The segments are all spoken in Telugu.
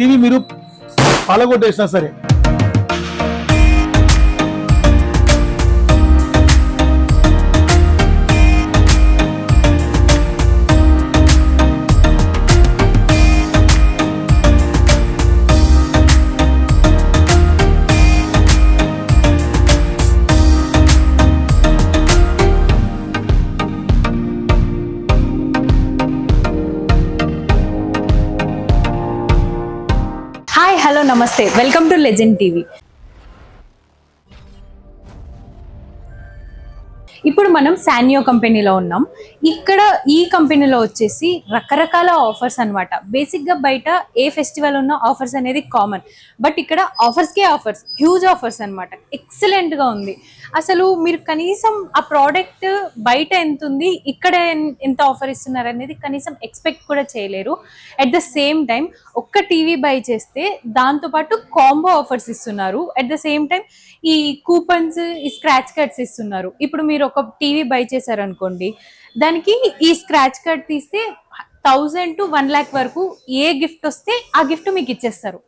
టీవీ మీరు పాలగొట్టేసినా సరే హాయ్ హలో నమస్తే వెల్కమ్ టు లెజెండ్ టీవీ. ఇప్పుడు మనం శాన్యో కంపెనీలో ఉన్నాం. ఇక్కడ ఈ కంపెనీలో వచ్చేసి రకరకాల ఆఫర్స్ అన్నమాట. బేసిక్గా బయట ఏ ఫెస్టివల్ ఉన్న ఆఫర్స్ అనేది కామన్, బట్ ఇక్కడ ఆఫర్స్కే ఆఫర్స్, హ్యూజ్ ఆఫర్స్ అన్నమాట. ఎక్సలెంట్గా ఉంది. అసలు మీరు కనీసం ఆ ప్రోడక్ట్ బయట ఎంత ఉంది, ఇక్కడ ఎంత ఆఫర్ ఇస్తున్నారు అనేది కనీసం ఎక్స్పెక్ట్ కూడా చేయలేరు. అట్ ద సేమ్ టైం ఒక్క టీవీ బై చేస్తే దాంతోపాటు కాంబో ఆఫర్స్ ఇస్తున్నారు. అట్ ద సేమ్ టైం ఈ కూపన్స్, ఈ స్క్రాచ్ కార్డ్స్ ఇస్తున్నారు. ఇప్పుడు మీరు ఒక టీవీ బై చేశారనుకోండి, దానికి ఈ స్క్రాచ్ కార్డ్ తీస్తే 1000 to 1 lakh వరకు ఏ గిఫ్ట్ వస్తే ఆ గిఫ్ట్ మీకు ఇచ్చేస్తారు.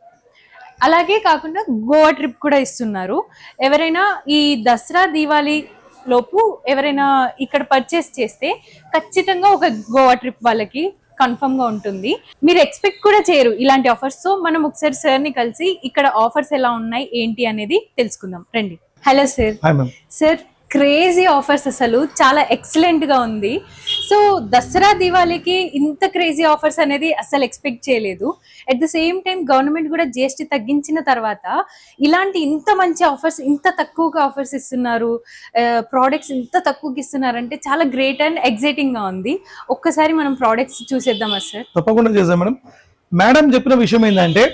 అలాగే కాకుండా గోవా ట్రిప్ కూడా ఇస్తున్నారు. ఎవరైనా ఈ దసరా దీవాలి లోపు ఎవరైనా ఇక్కడ పర్చేస్ చేస్తే ఖచ్చితంగా ఒక గోవా ట్రిప్ వాళ్ళకి కన్ఫర్మ్ గా ఉంటుంది. మీరు ఎక్స్పెక్ట్ కూడా చేయరు ఇలాంటి ఆఫర్స్. సో మనం ఒకసారి సార్ ని కలిసి ఇక్కడ ఆఫర్స్ ఎలా ఉన్నాయి ఏంటి అనేది తెలుసుకుందాం రండి. Hello sir. Sir crazy offers, అసలు చాలా ఎక్సలెంట్ గా ఉంది. సో దసరా దివాళీకి ఇంత క్రేజీ ఆఫర్స్ అనేది అసలు ఎక్స్పెక్ట్ చేయలేదు. At the same time government కూడా జిఎస్టీ తగ్గించిన తర్వాత ఇలాంటి ఇంత మంచి ఆఫర్స్, ఇంత తక్కువగా ఆఫర్స్ ఇస్తున్నారు, ప్రోడక్ట్స్ ఇంత తక్కువకి ఇస్తున్నారంటే చాలా గ్రేట్ అండ్ ఎక్సైటింగ్ గా ఉంది. ఒక్కసారి మనం ప్రోడక్ట్స్ చూసేద్దామా సార్? తప్పకుండా చేద్దాం మేడం. మేడం చెప్పిన విషయం ఏంటంటే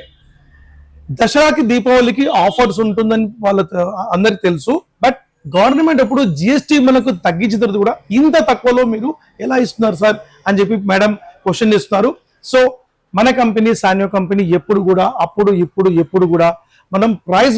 దసరాకి దీపావళికి ఆఫర్స్ ఉంటుందని వాళ్ళకి అందరికి తెలుసు. బట్ గవర్నమెంట్ అప్పుడు జిఎస్టీ మనకు తగ్గించిన తర్వాత కూడా ఇంత తక్కువలో మీరు ఎలా ఇస్తున్నారు సార్ అని చెప్పి మేడం క్వశ్చన్ చేస్తున్నారు. సో మన కంపెనీ శాన్యో కంపెనీ ఎప్పుడు కూడా ఎప్పుడు కూడా మనం ప్రైస్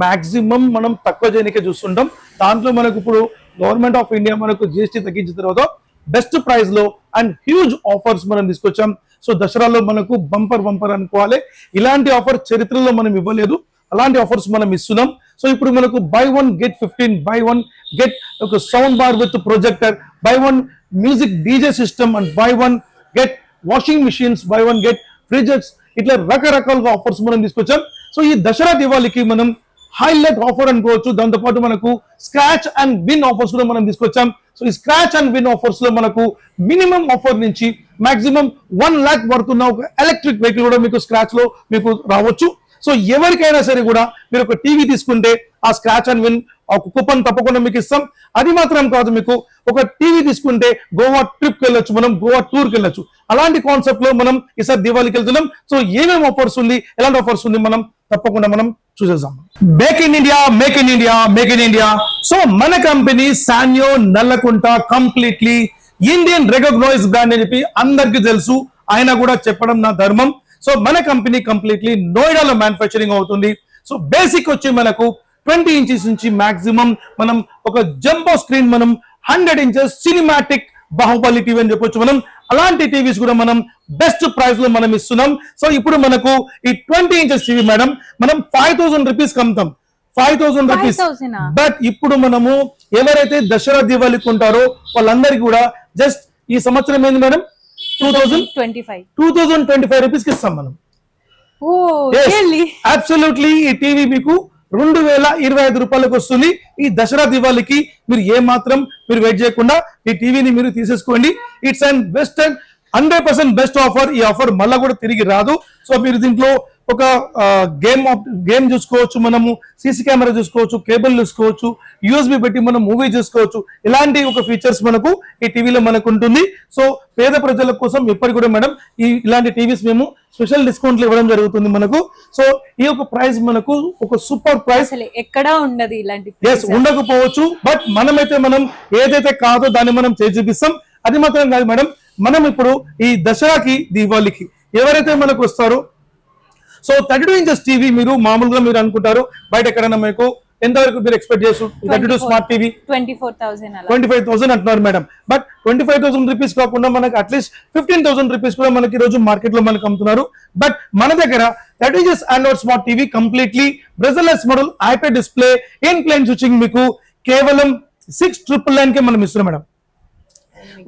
మాక్సిమం తక్కువ చేయడానికే చూస్తుంటాం. దాంట్లో మనకు ఇప్పుడు గవర్నమెంట్ ఆఫ్ ఇండియా మనకు జిఎస్టీ తగ్గించిన తర్వాత బెస్ట్ ప్రైస్ లో అండ్ హ్యూజ్ ఆఫర్స్ మనం తీసుకొచ్చాం. సో దసరాలో మనకు బంపర్ అనుకోవాలి. ఇలాంటి ఆఫర్ చరిత్రలో మనం ఇవ్వలేదు, అలాంటి ఆఫర్స్ మనం ఇస్తున్నాం. సో ఇప్పుడు మనకు buy 1 get 15, buy 1 get ఒక sound bar with projector, buy 1 music DJ system and buy 1 get washing machines, buy 1 get fridges, ఇట్లా రకరకాలుగా ఆఫర్స్ మనం తీసుకొచ్చాం. సో ఈ దసరా దివాళీకి మనం హైలైట్ ఆఫర్ అనుకోవచ్చు. దాంతోపాటు మనకు స్క్రాచ్ అండ్ విన్ ఆఫర్స్ కూడా మనం తీసుకొచ్చాం. సో ఈ స్క్రాచ్ అండ్ విన్ ఆఫర్స్ లో మనకు మినిమం ఆఫర్ నుంచి మాక్సిమం 1 lakh పడుతున్న ఒక ఎలక్ట్రిక్ వెహికల్ కూడా మీకు స్క్రాచ్ లో మీకు రావచ్చు. సో ఎవరికైనా సరే కూడా మీరు ఒక టీవీ తీసుకుంటే ఆ స్క్రాచ్ అండ్ విన్ ఒక కూపన్ తప్పకుండా మీకు ఇస్తాం. అది మాత్రం కాదు, మీకు ఒక టీవీ తీసుకుంటే గోవా ట్రిప్కి వెళ్ళొచ్చు, మనం గోవా టూర్కి వెళ్ళొచ్చు. అలాంటి కాన్సెప్ట్ లో మనం ఈసారి దివాళీకి వెళ్తున్నాం. సో ఏమేమి ఆఫర్స్ ఉంది, ఎలాంటి ఆఫర్స్ ఉంది మనం తప్పకుండా మనం చూసేద్దాం. Make in India, make in India, make in India. So మన company Sanyo Nallakunta completely Indian recognise brand అని చెప్పి అందరికీ తెలుసు. ఆయన కూడా చెప్పడం నా ధర్మం. సో మన కంపెనీ కంప్లీట్లీ నోయిడాలో మ్యానుఫ్యాక్చరింగ్ అవుతుంది. సో బేసిక్ వచ్చి మనకు 20 inches నుంచి మాక్సిమం మనం ఒక jumbo screen 100 inches cinematic Baahubali TV అని చెప్పొచ్చు. మనం అలాంటి టీవీస్ కూడా మనం బెస్ట్ ప్రైస్ లో మనం ఇస్తున్నాం. సో ఇప్పుడు మనకు ఈ 20 inches టీవీ మేడం మనం 5000 rupees కమ్ముతాం, 5000 rupees. బట్ ఇప్పుడు మనము ఎవరైతే దసరా దివాళీకి ఉంటారో వాళ్ళందరికీ కూడా జస్ట్ ఈ సంవత్సరం ఏంది మేడం 2025 rupees కి ఇస్తాం మనం. అబ్సల్యూట్లీ ఈ టీవీ మీకు 2025 రూపాయలకు వస్తుంది. ఈ దసరా దివాళీకి మీరు ఏ మాత్రం మీరు వెయిట్ చేయకుండా ఈ టీవీని మీరు తీసేసుకోండి. It's and best and 100% best offer. ఈ ఆఫర్ మళ్ళా కూడా తిరిగి రాదు. సో మీరు దీంట్లో ఒక గేమ్ చూసుకోవచ్చు, మనము సీసీ కెమెరా చూసుకోవచ్చు, కేబుల్ చూసుకోవచ్చు, యూఎస్బి పెట్టి మనం మూవీ చూసుకోవచ్చు. ఇలాంటి ఒక ఫీచర్స్ మనకు ఈ టీవీలో మనకు ఉంటుంది. సో పేద ప్రజల కోసం ఎప్పటికి కూడా మేడం ఇలాంటి టీవీస్ మేము స్పెషల్ డిస్కౌంట్లు ఇవ్వడం జరుగుతుంది మనకు. సో ఈ యొక్క ప్రైస్ మనకు ఒక సూపర్ ప్రైస్, ఎక్కడా ఉండదు ఇలాంటి. ఉండకపోవచ్చు, బట్ మనం ఏదైతే కాదో దాన్ని మనం చేసి చూపిస్తాం. అది మాత్రం కాదు మేడం, మనం ఇప్పుడు ఈ దసరాకి దీపావళికి ఎవరైతే మనకు వస్తారో, సో 32 inches టీవీ మీరు మామూలుగా మీరు అనుకుంటారు బయట ఎక్కడైనా మీకు ఎంతవరకు మీరు ఎక్స్పెక్ట్ చేస్తారు 32 స్మార్ట్ టీవీ 25,000 అంటున్నారు మేడం. బట్ 25,000 రూపీస్ కాకుండా మనకి అట్లీస్ట్ 15,000 రూపీస్ కూడా మనకి ఈ రోజు మార్కెట్ లో మనకి అమ్ముతున్నారు. బట్ మన దగ్గర 30 inches Android smart TV completely bezelless model iPad display in plane switching మీకు కేవలం 6,999 కే మనం ఇస్తున్నాం మేడం.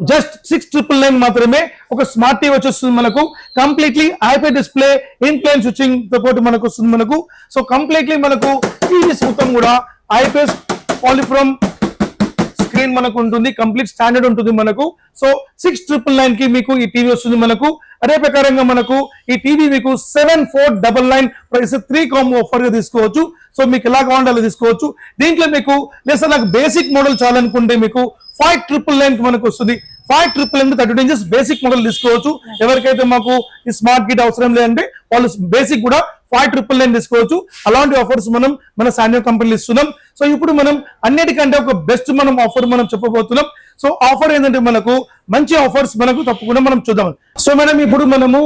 జస్ట్ 6,999 మాత్రమే ఒక స్మార్ట్ టీవీ వచ్చేస్తుంది మనకు. Completely iPad display in plane switching తో పాటు మనకు వస్తుంది మనకు. సో కంప్లీట్లీ మనకు టీవీస్ మొత్తం కూడా ఐపీఎస్ పాలిఫ్రమ్ స్క్రీన్ మనకు ఉంటుంది, కంప్లీట్ స్టాండర్డ్ ఉంటుంది మనకు. సో 6,999 కి మీకు ఈ టీవీ వస్తుంది మనకు. అదే ప్రకారంగా మనకు ఈ టీవీ మీకు 7,499 ప్రైస్ 3 కాంబో ఆఫర్ గా తీసుకోవచ్చు. సో మీకు ఎలా కావాలంటే అలా తీసుకోవచ్చు. దీంట్లో మీకు లేదా నాకు బేసిక్ మోడల్ చాలనుకుంటే మీకు 5,999 మనకు వస్తుంది. 5,999 32 inches బేసిక్ మోడల్ తీసుకోవచ్చు. ఎవరికైతే మాకు ఈ స్మార్ట్ కిట్ అవసరం లేదంటే వాళ్ళు బేసిక్ కూడా 5,999 తీసుకోవచ్చు. అలాంటి ఆఫర్స్ మనం మన సాన్యో కంపెనీలు ఇస్తున్నాం. సో ఇప్పుడు మనం అన్నిటికంటే ఒక బెస్ట్ మనం ఆఫర్ మనం చెప్పబోతున్నాం. సో ఆఫర్ ఏంటంటే మనకు మంచి ఆఫర్స్ మనకు తప్పకుండా మనం చూద్దాం. సో మేడం ఇప్పుడు మనము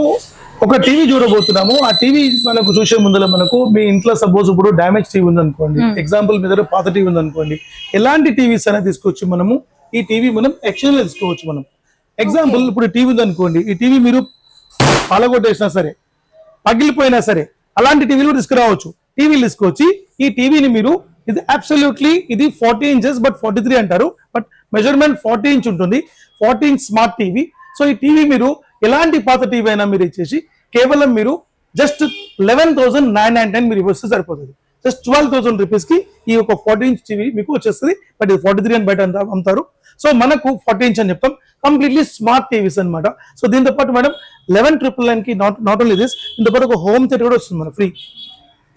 ఒక టీవీ చూడబోతున్నాము. ఆ టీవీ మనకు చూసే ముందర మనకు మీ ఇంట్లో సపోజ్ ఇప్పుడు డ్యామేజ్ టీవీ ఉంది అనుకోండి, ఎగ్జాంపుల్ మీ దగ్గర పాత టీవీ ఉంది అనుకోండి, ఎలాంటి టీవీస్ అనేది తీసుకొచ్చి మనము ఈ టీవీ మనం ఎక్స్చేంజ్ లో తీసుకోవచ్చు. మనం ఎగ్జాంపుల్ ఇప్పుడు టీవీ ఉంది అనుకోండి, ఈ టీవీ మీరు పలగొట్టేసినా సరే పగిలిపోయినా సరే అలాంటి టీవీలు తీసుకురావచ్చు. టీవీలు తీసుకొచ్చి ఈ టీవీని మీరు ఇది అబ్సల్యూట్లీ ఇది 40 inches బట్ 43 అంటారు, బట్ మెజర్మెంట్ 40 inch ఉంటుంది. 40 inch స్మార్ట్ టీవీ. సో ఈ టీవీ మీరు ఎలాంటి పాత టీవీ అయినా మీరు ఇచ్చేసి కేవలం మీరు జస్ట్ 11,999 మీరు ఇవ్వస్తే సరిపోతుంది. జస్ట్ 12,000 రూపీస్ కి ఈ ఒక 40 inch టీవీ మీకు వచ్చేస్తుంది. బట్ ఇది 43 అని బయట అమ్ముతారు. సో మనకు 40 inch అని చెప్తాం. కంప్లీట్లీ స్మార్ట్ టీవీస్ అనమాట. సో దీంతో పాటు మేడం 11,999 కి నాట్ ఓన్లీ దిస్, దీంతో పాటు ఒక హోమ్ థియేటర్ కూడా వస్తుంది మన ఫ్రీ.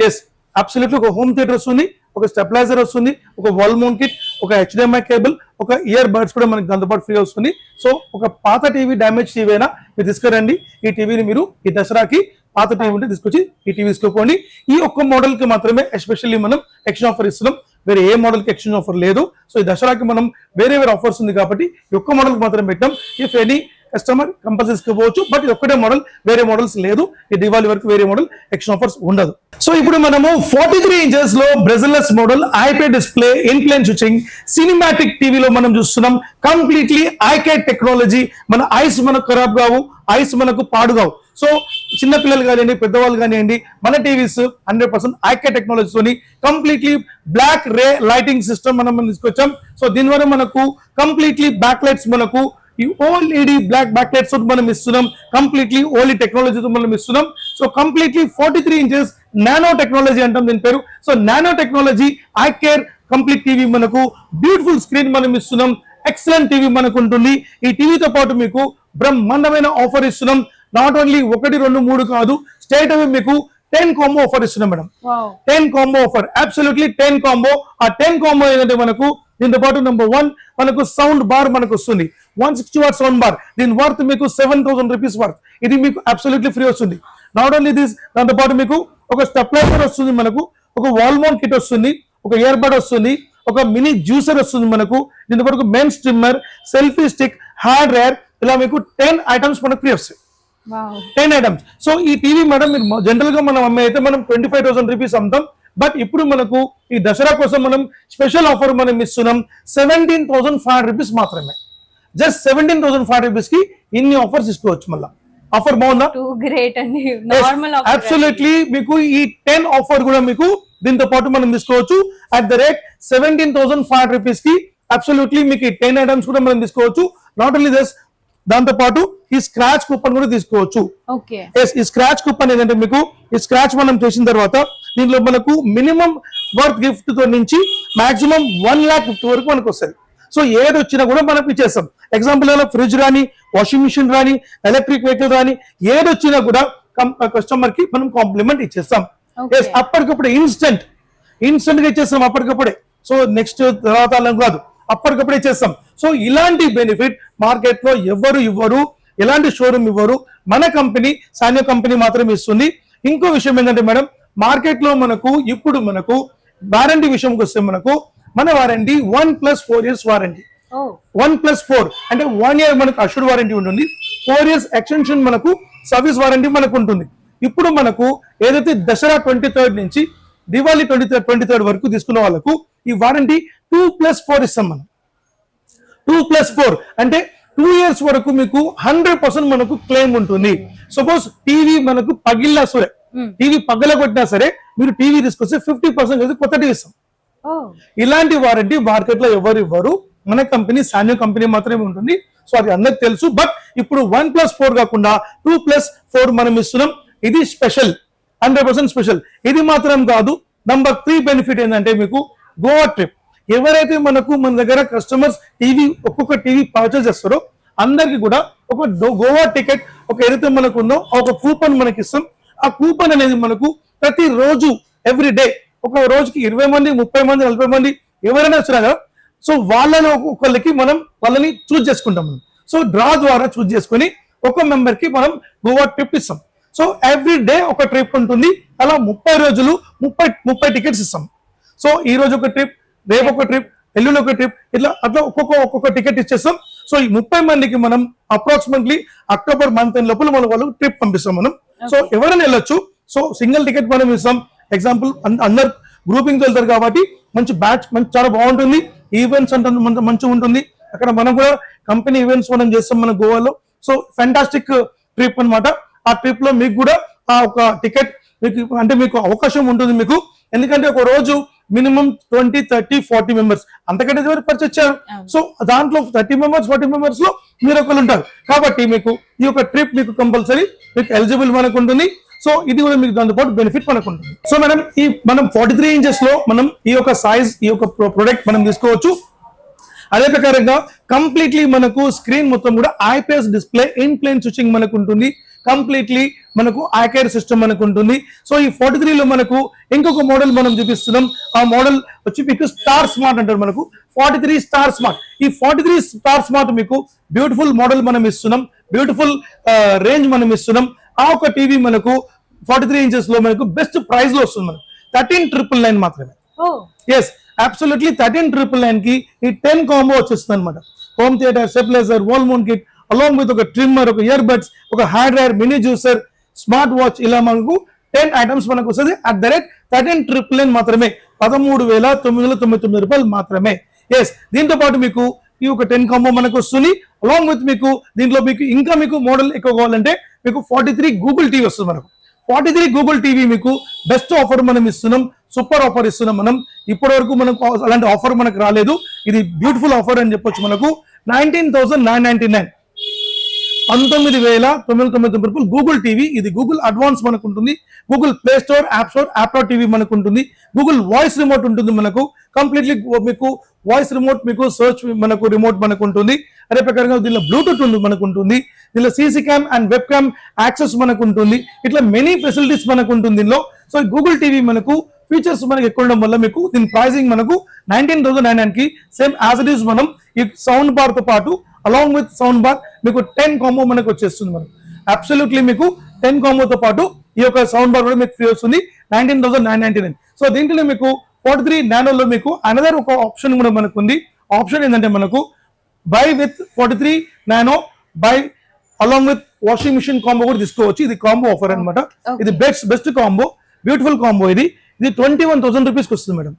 ఎస్ అబ్సల్యూట్లీ ఒక హోమ్ థియేటర్ వస్తుంది, ఒక స్టెబిలైజర్ వస్తుంది, ఒక వాల్ మౌంట్ కిట్, ఒక HDMI కేబుల్, ఒక ఇయర్ బడ్స్ కూడా మనకి దాంతో పాటు ఫ్రీ వస్తుంది. సో ఒక పాత టీవీ డ్యామేజ్ టీవీ అయినా మీరు తీసుకురండి. ఈ టీవీని మీరు ఈ దసరాకి పాత టీవీ ఉంటే తీసుకొచ్చి ఈ టీవీ తీసుకోండి. ఈ ఒక్క మోడల్ కి మాత్రమే ఎస్పెషల్లీ మనం ఎక్స్చేంజ్ ఆఫర్ ఇస్తున్నాం. వేరే ఏ మోడల్ కి ఎక్స్చేంజ్ ఆఫర్ లేదు. సో ఈ దసరాకి మనం వేరే ఆఫర్స్ ఉంది కాబట్టి ఈ ఒక్క మోడల్ కి మాత్రమే పెట్టాం. ఇఫ్ ఎనీ కస్టమర్ కంపల్సరీ తీసుకోవచ్చు. బట్ ఇది ఒక్కటే మోడల్, వేరే మోడల్స్ లేదు. ఈ దివాళీ వరకు వేరే మోడల్ ఎక్స్చేంజ్ ఆఫర్స్ ఉండదు. సో ఇప్పుడు మనము 43 inches లో bezelless model iPad display in plane switching cinematic టీవీలో మనం చూస్తున్నాం. Completely eye care technology. మన ఐస్ మనకు ఖరాబ్ కావు, ఐస్ మనకు పాడు కావు. సో చిన్నపిల్లలు కానివ్వండి, పెద్దవాళ్ళు కానివ్వండి, మన టీవీస్ 100% ఐకే టెక్నాలజీతోని కంప్లీట్లీ బ్లాక్ రే లైటింగ్ సిస్టమ్ మనం తీసుకొచ్చాం. సో దీనివల్ల మనకు కంప్లీట్లీ బ్యాక్ లైట్స్ మనకు ఈ ఓఎల్ఈడి బ్లాక్ బ్యాక్ లైట్స్ మనం ఇస్తున్నాం. కంప్లీట్లీ ఓలీ టెక్నాలజీతో మనం ఇస్తున్నాం. So completely 43 inches nano technology అంటాం దీని పేరు. So nano technology I care complete TV మనకు బ్యూటిఫుల్ స్క్రీన్ మనం ఇస్తున్నాం. ఎక్సలెంట్ టీవీ మనకు ఉంటుంది. ఈ టీవీతో పాటు మీకు బ్రహ్మాండమైన ఆఫర్ ఇస్తున్నాం. నాట్ ఓన్లీ 1, 2, 3 కాదు, స్ట్రైట్ అవే మీకు 10 కాంబో ఆఫర్ ఇస్తున్నాం madam. 10 combo offer, absolutely 10 combo. ఆ 10 కాంబో ఏంటంటే మనకు దీంతో పాటు నెంబర్ 1 మనకు సౌండ్ బార్ మనకు వస్తుంది. 160 watt సౌండ్ బార్. దీని వర్త్ మీకు 7,000 రూపీస్ వర్త్. ఇది మీకు అబ్సల్యూట్లీ ఫ్రీ వస్తుంది. నాట్ ఓన్లీ దిస్, దాంతో పాటు మీకు ఒక స్టెబిలైజర్ వస్తుంది మనకు, ఒక వాల్ మౌంట్ కిట్ వస్తుంది, ఒక ఇయర్ బడ్ వస్తుంది, ఒక మినీ జ్యూసర్ వస్తుంది మనకు. దీంతో పాటు men's trimmer, selfie stick, hand dryer, ఇలా మీకు 10 ఐటమ్స్ మనకు ఫ్రీ వస్తాయి. 10 ఐటమ్స్. సో ఈ టీవీ మేడం మీరు జనరల్ గా మనం అమ్మే అయితే మనం 25,000 రూపీస్ అమ్ముతాం. బట్ ఇప్పుడు మనకు ఈ దసరా కోసం మనం స్పెషల్ ఆఫర్ మనం ఇస్తున్నాం 17,500 రూపీస్ మాత్రమే. జస్ట్ 17,500 రూపీస్ కి ఇన్ని ఆఫర్స్ ఇసుకోవచ్చు. మళ్ళీ ఆఫర్ బాగుందా? అబ్సల్యూట్లీ మీకు ఈ 10 ఆఫర్ కూడా మీకు దీంతో పాటు మనం తీసుకోవచ్చు అట్ ద రేట్ 17,500 రూపీస్ కి. అబ్సల్యూట్లీ మీకు ఈ 10 ఐటమ్స్ కూడా మనం తీసుకోవచ్చు. నాట్ ఓన్లీ దిస్, దాంతో పాటు ఈ స్క్రాచ్ కూపన్ కూడా తీసుకోవచ్చు. ఈ స్క్రాచ్ కూపన్ ఏంటంటే మీకు ఈ స్క్రాచ్ మనం చేసిన తర్వాత దీంట్లో మనకు మినిమం వర్త్ గిఫ్ట్ తో నుంచి మాక్సిమం 1,50,000 వరకు మనకు వస్తుంది. సో ఏది వచ్చినా కూడా మనం ఇచ్చేస్తాం. ఎగ్జాంపుల్ ఫ్రిడ్జ్ రాని, వాషింగ్ మిషన్ రాని, ఎలక్ట్రిక్ వెహికల్ రాని, ఏది వచ్చినా కూడా కస్టమర్ కి మనం కాంప్లిమెంట్ ఇచ్చేస్తాం. అప్పటికప్పుడు ఇన్స్టెంట్ గా ఇచ్చేస్తాం అప్పటికప్పుడే. సో నెక్స్ట్ తర్వాత కాదు, అప్పటికప్పుడే ఇచ్చేస్తాం. సో ఇలాంటి బెనిఫిట్ మార్కెట్ లో ఎవరు ఇవ్వరు, ఎలాంటి షోరూమ్ ఇవ్వరు. మన కంపెనీ సాన్యో కంపెనీ మాత్రమే ఇస్తుంది. ఇంకో విషయం ఏంటంటే మేడం, మార్కెట్ లో మనకు ఇప్పుడు మనకు వారంటీ విషయంకి వస్తే మనకు మన వారంటీ 1+4 years వారంటీ. 1+4 అంటే 1 year మనకు అష్యూర్డ్ వారంటీ ఉంటుంది. 4 years ఎక్స్టెన్షన్ మనకు సర్వీస్ వారంటీ మనకు ఉంటుంది. ఇప్పుడు మనకు ఏదైతే దసరా 23rd నుంచి దివాళీ 23rd వరకు తీసుకున్న వాళ్ళకు ఈ వారంటీ 2+4 ఇస్తాం మనం. 2+4 అంటే 2 years వరకు మీకు 100% మనకు క్లెయిమ్ ఉంటుంది. సపోజ్ టీవీ మనకు పగిలినా సరే, టీవీ పగలగొట్టినా సరే, మీరు టీవీ తీసుకొస్తే 50% కొత్త టీవీ ఇస్తాం. ఇలాంటి వారంటీ మార్కెట్ లో ఎవరు ఇవ్వరు, మన కంపెనీ సాన్యో కంపెనీ మాత్రమే ఉంటుంది. సో అది అందరికి తెలుసు. బట్ ఇప్పుడు 1+4 కాకుండా 2+4 మనం ఇస్తున్నాం. ఇది స్పెషల్, 100% స్పెషల్. ఇది మాత్రం కాదు, నంబర్ 3 బెనిఫిట్ ఏంటంటే మీకు గోవా ట్రిప్. ఎవరైతే మనకు మన దగ్గర కస్టమర్స్ ఒక్కొక్క టీవీ పర్చేస్ చేస్తారో అందరికి కూడా ఒక గోవా టికెట్ ఒక ఏదైతే మనకు ఉందో ఒక కూపన్ మనకి ఇస్తాం. ఆ కూపన్ అనేది మనకు ప్రతి రోజు ఎవ్రీ డే ఒక రోజుకి 20 మంది 30 మంది 40 మంది ఎవరైనా వచ్చినా కదా, సో వాళ్ళలో ఒకళ్ళకి మనం వాళ్ళని చూజ్ చేసుకుంటాం మనం. సో డ్రా ద్వారా చూజ్ చేసుకుని ఒక మెంబర్ కి మనం గోవా ట్రిప్ ఇస్తాం. సో ఎవ్రీ డే ఒక ట్రిప్ ఉంటుంది. అలా 30 రోజులు 30 టికెట్స్ ఇస్తాం. సో ఈ రోజు ఒక ట్రిప్, రేపు ఒక ట్రిప్, ఎల్లుండి ఒక ట్రిప్, ఇట్లా అట్లా ఒక్కొక్క టికెట్ ఇచ్చేస్తాం. సో ఈ 30 మందికి మనం అప్రాక్సిమేట్లీ అక్టోబర్ మంత్ లోపల మనం వాళ్ళకి ట్రిప్ పంపిస్తాం మనం. సో ఎవరైనా వెళ్ళొచ్చు. సో సింగిల్ టికెట్ మనం ఇస్తాం. ఎగ్జాంపుల్ అందరు గ్రూపింగ్ వెళ్తారు కాబట్టి మంచి బ్యాచ్ చాలా బాగుంటుంది. ఈవెంట్స్ అంటే మంచిగా ఉంటుంది. అక్కడ మనం కూడా కంపెనీ ఈవెంట్స్ మనం చేస్తాం మన గోవాలో. సో ఫ్యాంటాస్టిక్ ట్రిప్ అన్నమాట. ఆ ట్రిప్ లో మీకు కూడా ఆ ఒక టికెట్ మీకు అవకాశం ఉంటుంది మీకు. ఎందుకంటే ఒక రోజు మినిమం 20, 30, 40 మెంబర్స్ అంతకంటే పర్చేస్ చేశారు. సో దాంట్లో 30 మెంబర్స్ 40 మెంబర్స్ లో మీరు ఒకరు ఉంటారు కాబట్టి మీకు ఈ యొక్క ట్రిప్ మీకు కంపల్సరీ మీకు ఎలిజిబుల్ మనకు ఉంటుంది. సో ఇది కూడా మీకు దాంతో పాటు బెనిఫిట్ మనకు ఉంటుంది. సో మనం 43 inches లో మనం ఈ యొక్క సైజ్ ఈ యొక్క ప్రొడక్ట్ మనం తీసుకోవచ్చు. అదే ప్రకారంగా కంప్లీట్లీ మనకు స్క్రీన్ మొత్తం కూడా IPS display in plane switching మనకు ఉంటుంది. కంప్లీట్లీ మనకు ఐకేర్ సిస్టమ్ మనకు ఉంటుంది. సో ఈ 43 లో మనకు ఇంకొక మోడల్ మనం చూపిస్తున్నాం. ఆ మోడల్ వచ్చి మీకు స్టార్ స్మార్ట్ అంటారు. మనకు 43 స్టార్ స్మార్ట్. ఈ 43 స్టార్ స్మార్ట్ మీకు బ్యూటిఫుల్ మోడల్ మనం ఇస్తున్నాం. బ్యూటిఫుల్ రేంజ్ మనం ఇస్తున్నాం. ఆ ఒక టీవీ మనకు 43 inches లో మనకు బెస్ట్ ప్రైస్ లో వస్తుంది. మనకు 13,999 మాత్రమే. ఎస్ అబ్సల్యూట్లీ 13,999 కి ఈ 10 కాంబో వచ్చేస్తుంది అనమాట. Home theatre, stabiliser, wall mount kit along with ఒక ట్రిమ్మర్, ఒక ఇయర్ బడ్స్, ఒక hand dryer, mini juicer, smart watch, ఇలా మనకు 10 ఐటమ్స్ మనకు వస్తుంది. అట్ ద రేట్ 13,999 మాత్రమే, 13,999 రూపాయలు మాత్రమే. ఎస్ దీంతో పాటు మీకు ఈ ఒక 10 కాంబో మనకు వస్తుంది. అలాంగ్ విత్ మీకు దీంట్లో మీకు ఇంకా మీకు మోడల్ ఎక్కువ కావాలంటే మీకు 43 గూగుల్ టీవీ వస్తుంది. మనకు 43 గూగుల్ టీవీ మీకు బెస్ట్ ఆఫర్ మనం ఇస్తున్నాం. సూపర్ ఆఫర్ ఇస్తున్నాం మనం. ఇప్పటి వరకు మనకు అలాంటి ఆఫర్ మనకు రాలేదు. ఇది బ్యూటిఫుల్ ఆఫర్ అని చెప్పొచ్చు. మనకు 19,999 19,999 రూపాయలు గూగుల్ టీవీ. ఇది గూగుల్ అడ్వాన్స్ మనకు ఉంటుంది. Google play store, app store, యాప్లో టీవీ మనకు ఉంటుంది. గూగుల్ వాయిస్ రిమోట్ ఉంటుంది మనకు. కంప్లీట్లీ మీకు వాయిస్ రిమోట్, మీకు సర్చ్ మనకు రిమోట్ మనకు ఉంటుంది. అదే ప్రకారంగా దీనిలో బ్లూటూత్ మనకు ఉంటుంది. దీనిలో CC cam and web cam access మనకు ఉంటుంది. ఇట్లా మెనీ ఫెసిలిటీస్ మనకు ఉంటుంది దీనిలో. సో గూగుల్ టీవీ మనకు ఫీచర్స్ మనకు ఎక్కువ ఉండడం వల్ల మీకు దీని ప్రైసింగ్ మనకు 19,999 కి సేమ్ యాజ్ ఇట్ ఈస్. మనం ఈ సౌండ్ బార్ తో పాటు అలాంగ్ విత్ సౌండ్ బార్ మీకు 10 కాంబో మనకు వచ్చేస్తుంది. మనకు అబ్సల్యూట్లీ మీకు 10 కాంబోతో పాటు ఈ యొక్క సౌండ్ బార్ కూడా మీకు ఫ్రీ వస్తుంది. 19,999. సో దీంట్లో మీకు 43 నానోలో మీకు అనదర్ ఒక ఆప్షన్ కూడా మనకు ఉంది. ఆప్షన్ ఏంటంటే మనకు buy with 43 nano buy along with washing machine combo కూడా తీసుకోవచ్చు. ఇది కాంబో ఆఫర్ అనమాట. ఇది బెస్ట్ కాంబో, బ్యూటిఫుల్ కాంబో. ఇది 21,000 రూపీస్ వస్తుంది మేడం.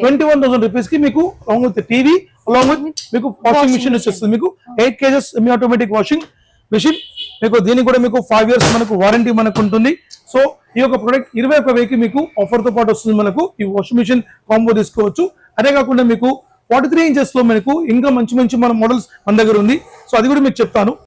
21,000 రూపీస్ కి మీకు along with TV along with మీకు వాషింగ్ మిషన్ వచ్చేస్తుంది. మీకు 8 kg semi automatic washing machine మీకు. దీనికి కూడా మీకు 5 years మనకు వారంటీ మనకు ఉంటుంది. సో ఈ యొక్క ప్రొడక్ట్ 21,000 మీకు ఆఫర్ తో పాటు వస్తుంది. మనకు ఈ వాషింగ్ మిషన్ కాంబో తీసుకోవచ్చు. అదే కాకుండా మీకు 43 inches లో మనకు ఇంకా మంచి మన మోడల్స్ మన దగ్గర ఉంది. సో అది కూడా మీకు చెప్తాను.